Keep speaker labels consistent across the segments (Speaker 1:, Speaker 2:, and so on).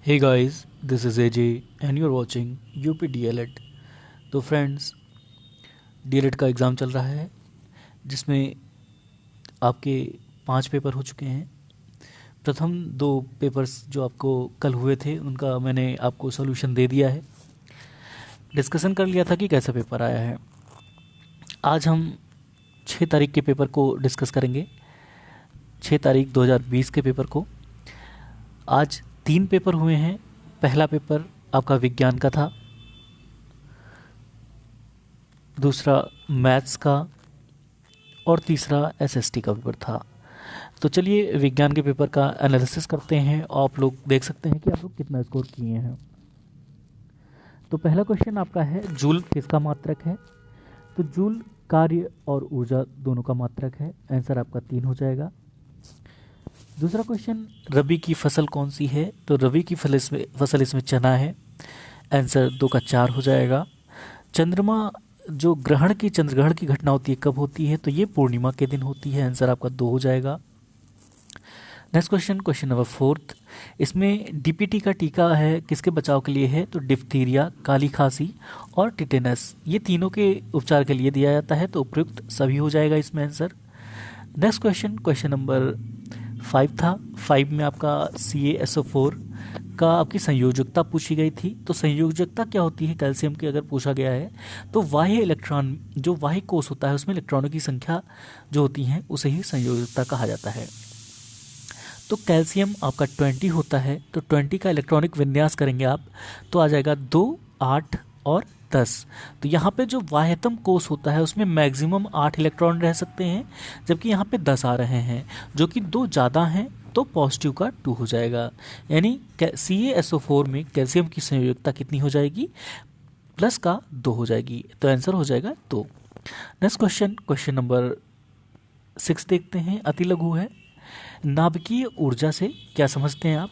Speaker 1: Hey guys, this is AJ and you're watching UP DLED। तो friends, DLED का exam चल रहा है जिसमें आपके 5 पेपर हो चुके हैं। प्रथम 2 पेपर्स जो आपको कल हुए थे उनका मैंने आपको सॉल्यूशन दे दिया है। डिस्कशन कर लिया था कि कैसा पेपर आया है। आज हम 6 तारीख के पेपर को डिस्कस करेंगे, 6 तारीख 2020 के पेपर को। आज 3 पेपर हुए हैं। पहला पेपर आपका विज्ञान का था, दूसरा मैथ्स का और तीसरा एसएसटी का पेपर था। तो चलिए विज्ञान के पेपर का एनालिसिस करते हैं। आप लोग देख सकते हैं कि आप लोग कितना स्कोर किए हैं। तो पहला क्वेश्चन आपका है, जूल किसका मात्रक है? तो जूल कार्य और ऊर्जा दोनों का मात्रक है। आंसर आपका 3 हो जाएगा। दूसरा क्वेश्चन, रबी की फसल कौन सी है? तो रबी की फसल इसमें चना है। आंसर 2 का 4 हो जाएगा। चंद्रमा जो चंद्रग्रहण की घटना होती है कब होती है? तो ये पूर्णिमा के दिन होती है। आंसर आपका 2 हो जाएगा। नेक्स्ट क्वेश्चन नंबर 4, इसमें डीपीटी का टीका है किसके बचाव के लिए है? तो डिप्थीरिया, काली खांसी और टिटेनस, ये तीनों के उपचार के लिए दिया जाता है। तो उपयुक्त सभी हो जाएगा इसमें आंसर। नेक्स्ट क्वेश्चन नंबर 5 था। 5 में आपका CaSO4 का आपकी संयोजकता पूछी गई थी। तो संयोजकता क्या होती है कैल्शियम की अगर पूछा गया है तो बाह्य कोश होता है उसमें इलेक्ट्रॉनों की संख्या जो होती है उसे ही संयोजकता कहा जाता है। तो कैल्शियम आपका 20 होता है। तो 20 का इलेक्ट्रॉनिक विन्यास करेंगे आप तो आ जाएगा 2, 8 और 10। तो यहाँ पे जो बाह्यतम कोश होता है उसमें मैक्सिमम 8 इलेक्ट्रॉन रह सकते हैं, जबकि यहाँ पे 10 आ रहे हैं जो कि 2 ज़्यादा हैं। तो पॉजिटिव का 2 हो जाएगा। यानी CaSO4 में कैल्शियम की संयोजकता कितनी हो जाएगी? प्लस का 2 हो जाएगी। तो आंसर हो जाएगा 2। नेक्स्ट क्वेश्चन नंबर 6 देखते हैं। अति लघु है। नाभिकीय ऊर्जा से क्या समझते हैं आप?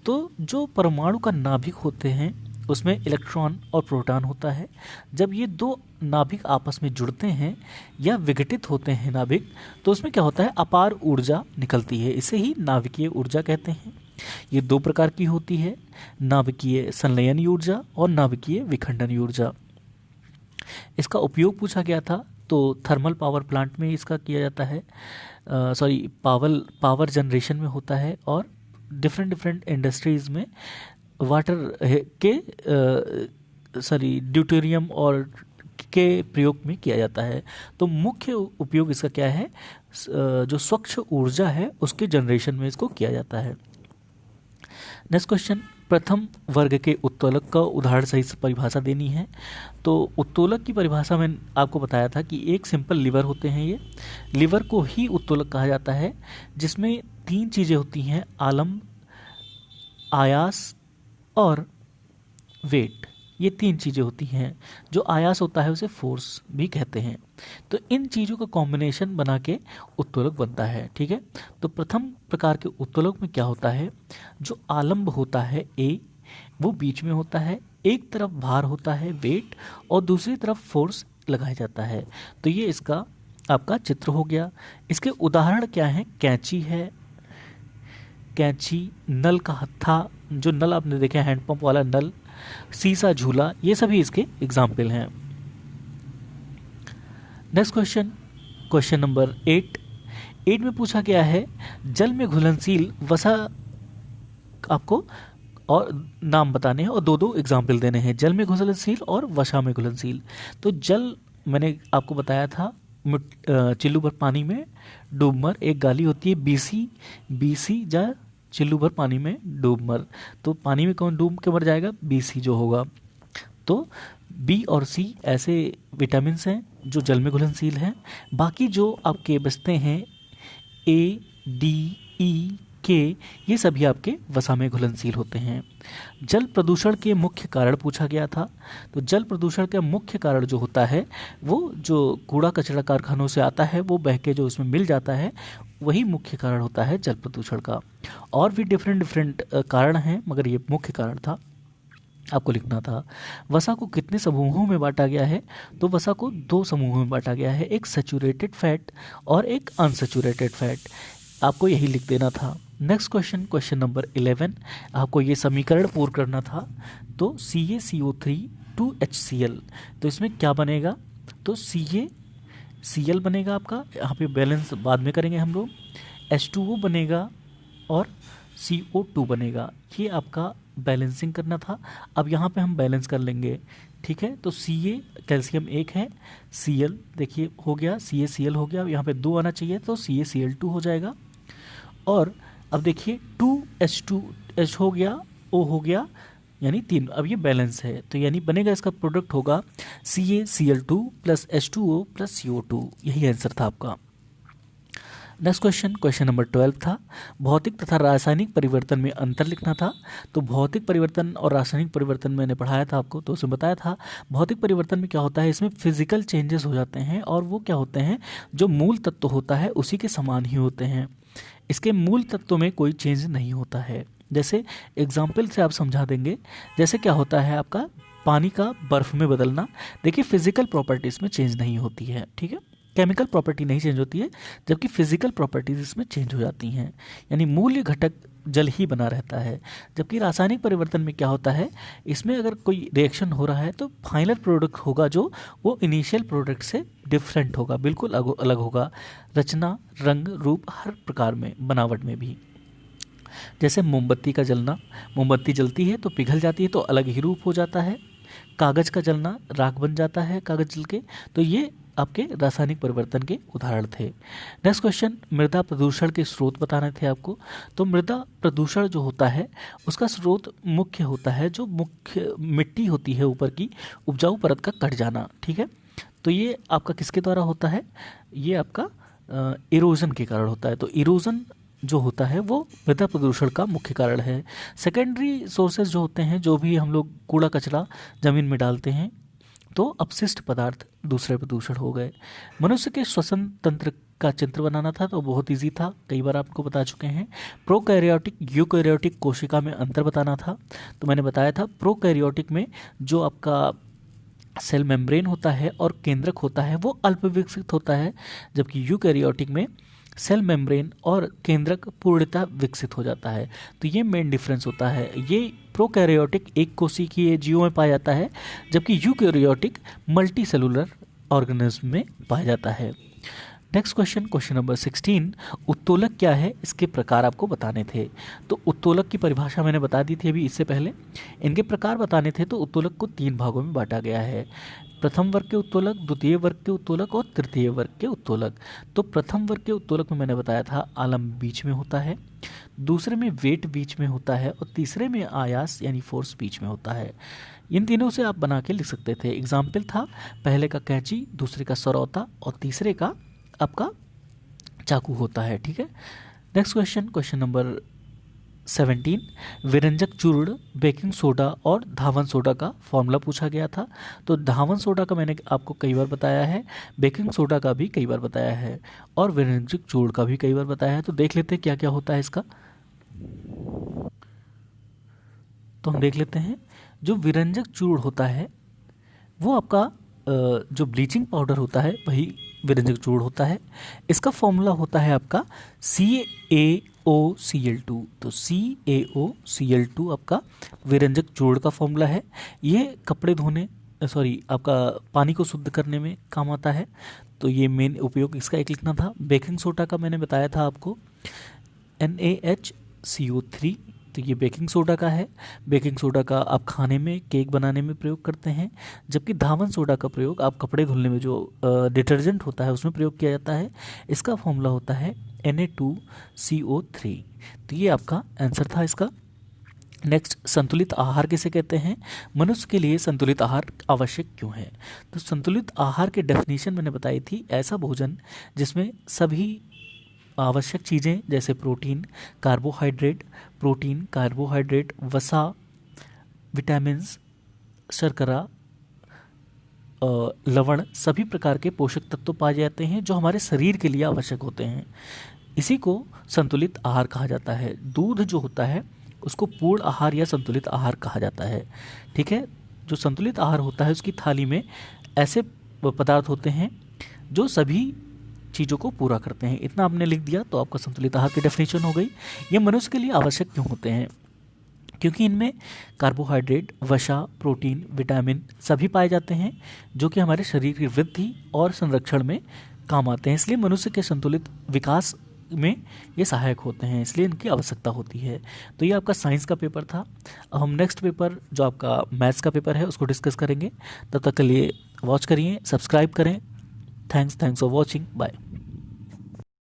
Speaker 1: तो जो परमाणु का नाभिक होते हैं उसमें इलेक्ट्रॉन और प्रोटॉन होता है। जब ये 2 नाभिक आपस में जुड़ते हैं या विघटित होते हैं नाभिक, तो उसमें क्या होता है? अपार ऊर्जा निकलती है। इसे ही नाभिकीय ऊर्जा कहते हैं। ये 2 प्रकार की होती है, नाभिकीय संलयन ऊर्जा और नाभिकीय विखंडन ऊर्जा। इसका उपयोग पूछा गया था तो थर्मल पावर प्लांट में इसका किया जाता है। पावर जनरेशन में होता है और डिफरेंट इंडस्ट्रीज़ में वाटर के ड्यूटेरियम और के प्रयोग में किया जाता है। तो मुख्य उपयोग इसका क्या है? जो स्वच्छ ऊर्जा है उसके जनरेशन में इसको किया जाता है। नेक्स्ट क्वेश्चन, प्रथम वर्ग के उत्तोलक का उदाहरण सही से परिभाषा देनी है। तो उत्तोलक की परिभाषा में आपको बताया था कि एक सिंपल लीवर होते हैं। ये लीवर को ही उत्तोलक कहा जाता है, जिसमें 3 चीज़ें होती हैं, आलम्ब, आयास और वेट। ये 3 चीज़ें होती हैं। जो आयास होता है उसे फोर्स भी कहते हैं। तो इन चीज़ों का कॉम्बिनेशन बना के उत्तोलक बनता है। ठीक है। तो प्रथम प्रकार के उत्तोलक में क्या होता है? जो आलम्ब होता है A, वो बीच में होता है। एक तरफ भार होता है वेट और दूसरी तरफ फोर्स लगाया जाता है। तो ये इसका आपका चित्र हो गया। इसके उदाहरण क्या हैं? कैंची है, कैंची, नल का हत्था, जो नल आपने देखा है हैंडपंप वाला नल, सीसा, झूला, ये सभी इसके एग्जाम्पल हैं। नेक्स्ट क्वेश्चन नंबर 8 में पूछा गया है, जल में घुलनशील वसा आपको और नाम बताने हैं और 2 एग्जाम्पल देने हैं, जल में घुलनशील और वसा में घुलनशील। तो जल मैंने आपको बताया था, चिल्लू भर पानी में डूब मर। एक गाली होती है BC जा चिल्लू भर पानी में डूब मर। तो पानी में कौन डूब के मर जाएगा? BC जो होगा। तो B और C ऐसे विटामिन हैं जो जल में घुलनशील हैं। बाकी जो आपके बचते हैं A, D, E, K, ये सभी आपके वसा में घुलनशील होते हैं। जल प्रदूषण के मुख्य कारण पूछा गया था। तो जल प्रदूषण का मुख्य कारण जो होता है वो जो कूड़ा कचरा कारखानों से आता है वो बह के जो उसमें मिल जाता है, वही मुख्य कारण होता है जल प्रदूषण का। और भी डिफरेंट कारण हैं, मगर ये मुख्य कारण था, आपको लिखना था। वसा को कितने समूहों में बांटा गया है? तो वसा को 2 समूहों में बांटा गया है, एक सैचुरेटेड फैट और एक अनसैचुरेटेड फैट। आपको यही लिख देना था। नेक्स्ट क्वेश्चन, क्वेश्चन नंबर 11, आपको ये समीकरण पूर्ण करना था। तो CaCO3 2HCl, तो इसमें क्या बनेगा, तो CaCl बनेगा आपका, यहाँ पे बैलेंस बाद में करेंगे हम लोग, H2O बनेगा और CO2 बनेगा। ये आपका बैलेंसिंग करना था। अब यहाँ पे हम बैलेंस कर लेंगे, ठीक है। तो Ca कैल्शियम 1 है, Cl देखिए हो गया, CaCl हो गया, यहाँ पे 2 आना चाहिए तो CaCl2 हो जाएगा। और अब देखिए 2H2H हो गया, O हो गया, यानी 3। अब ये बैलेंस है, तो यानी बनेगा इसका प्रोडक्ट होगा CaCl2 plus H2O plus CO2। यही आंसर था आपका। नेक्स्ट क्वेश्चन, क्वेश्चन नंबर 12 था, भौतिक तथा रासायनिक परिवर्तन में अंतर लिखना था। तो भौतिक परिवर्तन और रासायनिक परिवर्तन मैंने पढ़ाया था आपको, तो उसमें बताया था भौतिक परिवर्तन में क्या होता है, इसमें फिजिकल चेंजेस हो जाते हैं और वो क्या होते हैं, जो मूल तत्व होता है उसी के समान ही होते हैं, इसके मूल तत्वों में कोई चेंज नहीं होता है। जैसे एग्जाम्पल से आप समझा देंगे, जैसे क्या होता है आपका पानी का बर्फ में बदलना, देखिए फिजिकल प्रॉपर्टीज में चेंज नहीं होती है, ठीक है, केमिकल प्रॉपर्टी नहीं चेंज होती है, जबकि फिजिकल प्रॉपर्टीज इसमें चेंज हो जाती हैं, यानी मूल्य घटक जल ही बना रहता है। जबकि रासायनिक परिवर्तन में क्या होता है, इसमें अगर कोई रिएक्शन हो रहा है तो फाइनल प्रोडक्ट होगा जो वो इनिशियल प्रोडक्ट से डिफरेंट होगा, बिल्कुल अलग होगा, रचना, रंग, रूप, हर प्रकार में, बनावट में भी। जैसे मोमबत्ती का जलना, मोमबत्ती जलती है तो पिघल जाती है तो अलग ही रूप हो जाता है, कागज का जलना राख बन जाता है कागज जल के, तो ये आपके रासायनिक परिवर्तन के उदाहरण थे। नेक्स्ट क्वेश्चन, मृदा प्रदूषण के स्रोत बताने थे आपको। तो मृदा प्रदूषण जो होता है उसका स्रोत मुख्य होता है, जो मुख्य मिट्टी होती है ऊपर की, उपजाऊ परत का कट जाना, ठीक है। तो ये आपका किसके द्वारा होता है, ये आपका इरोजन के कारण होता है। तो इरोजन जो होता है वो मृदा प्रदूषण का मुख्य कारण है। सेकेंडरी सोर्सेज जो होते हैं, जो भी हम लोग कूड़ा कचरा जमीन में डालते हैं, तो अपशिष्ट पदार्थ दूसरे प्रदूषण हो गए। मनुष्य के श्वसन तंत्र का चित्र बनाना था, तो बहुत इजी था, कई बार आपको बता चुके हैं। प्रोकैरियोटिक यूकैरियोटिक कोशिका में अंतर बताना था, तो मैंने बताया था प्रोकैरियोटिक में जो आपका सेल मेम्ब्रेन होता है और केंद्रक होता है वो अल्प विकसित होता है, जबकि यूकैरियोटिक में सेल मेम्ब्रेन और केंद्रक पूर्णतः विकसित हो जाता है। तो ये मेन डिफरेंस होता है। ये प्रोकैरियोटिक एक कोशिकीय जीवों में पाया जाता है, जबकि यूकैरियोटिक मल्टी सेलुलर ऑर्गेनिज्म में पाया जाता है। नेक्स्ट क्वेश्चन, क्वेश्चन नंबर 16, उत्तोलक क्या है, इसके प्रकार आपको बताने थे। तो उत्तोलक की परिभाषा मैंने बता दी थी अभी इससे पहले। इनके प्रकार बताने थे, तो उत्तोलक को 3 भागों में बांटा गया है, प्रथम वर्ग के उत्तोलक, द्वितीय वर्ग के उत्तोलक और तृतीय वर्ग के उत्तोलक। तो प्रथम वर्ग के उत्तोलक में मैंने बताया था आलम बीच में होता है, दूसरे में वेट बीच में होता है और तीसरे में आयास यानी फोर्स बीच में होता है। इन तीनों से आप बना के लिख सकते थे। एग्जाम्पल था, पहले का कैंची, दूसरे का सरौता और तीसरे का आपका चाकू होता है, ठीक है। नेक्स्ट क्वेश्चन, क्वेश्चन नंबर 17, विरंजक चूर्ण, बेकिंग सोडा और धावन सोडा का फॉर्मूला पूछा गया था। तो धावन सोडा का मैंने आपको कई बार बताया है, बेकिंग सोडा का भी कई बार बताया है और विरंजक चूर्ण का भी कई बार बताया है। तो देख लेते हैं क्या क्या होता है इसका। तो हम देख लेते हैं, जो विरंजक चूर्ण होता है वो आपका जो ब्लीचिंग पाउडर होता है वही विरंजक चूर्ण होता है। इसका फॉर्मूला होता है आपका CaOCl2। तो CaOCl2 आपका विरंजक चूर्ण का फॉर्मूला है। ये कपड़े धोने आपका पानी को शुद्ध करने में काम आता है, तो ये मेन उपयोग इसका एक लिखना था। बेकिंग सोडा का मैंने बताया था आपको, NaHCO3, तो ये बेकिंग सोडा का है। बेकिंग सोडा का आप खाने में, केक बनाने में प्रयोग करते हैं, जबकि धावन सोडा का प्रयोग आप कपड़े धुलने में, जो डिटर्जेंट होता है उसमें प्रयोग किया जाता है। इसका फॉर्मूला होता है Na2CO3। तो ये आपका आंसर था इसका। नेक्स्ट, संतुलित आहार किसे कहते हैं, मनुष्य के लिए संतुलित आहार आवश्यक क्यों है। तो संतुलित आहार के डेफिनेशन मैंने बताई थी, ऐसा भोजन जिसमें सभी आवश्यक चीज़ें जैसे प्रोटीन, कार्बोहाइड्रेट, वसा, विटामिन्स, शर्करा, लवण, सभी प्रकार के पोषक तत्व पाए जाते हैं जो हमारे शरीर के लिए आवश्यक होते हैं। इसी को संतुलित आहार कहा जाता है। दूध जो होता है उसको पूर्ण आहार या संतुलित आहार कहा जाता है, ठीक है। जो संतुलित आहार होता है उसकी थाली में ऐसे पदार्थ होते हैं जो सभी चीज़ों को पूरा करते हैं। इतना आपने लिख दिया तो आपका संतुलित आहार की डेफिनेशन हो गई। ये मनुष्य के लिए आवश्यक क्यों होते हैं? क्योंकि इनमें कार्बोहाइड्रेट, वसा, प्रोटीन, विटामिन सभी पाए जाते हैं जो कि हमारे शरीर की वृद्धि और संरक्षण में काम आते हैं। इसलिए मनुष्य के संतुलित विकास में ये सहायक होते हैं, इसलिए इनकी आवश्यकता होती है। तो ये आपका साइंस का पेपर था। अब हम नेक्स्ट पेपर जो आपका मैथ्स का पेपर है उसको डिस्कस करेंगे। तब तक के लिए वॉच करिए, सब्सक्राइब करें। Thanks for watching. बाय।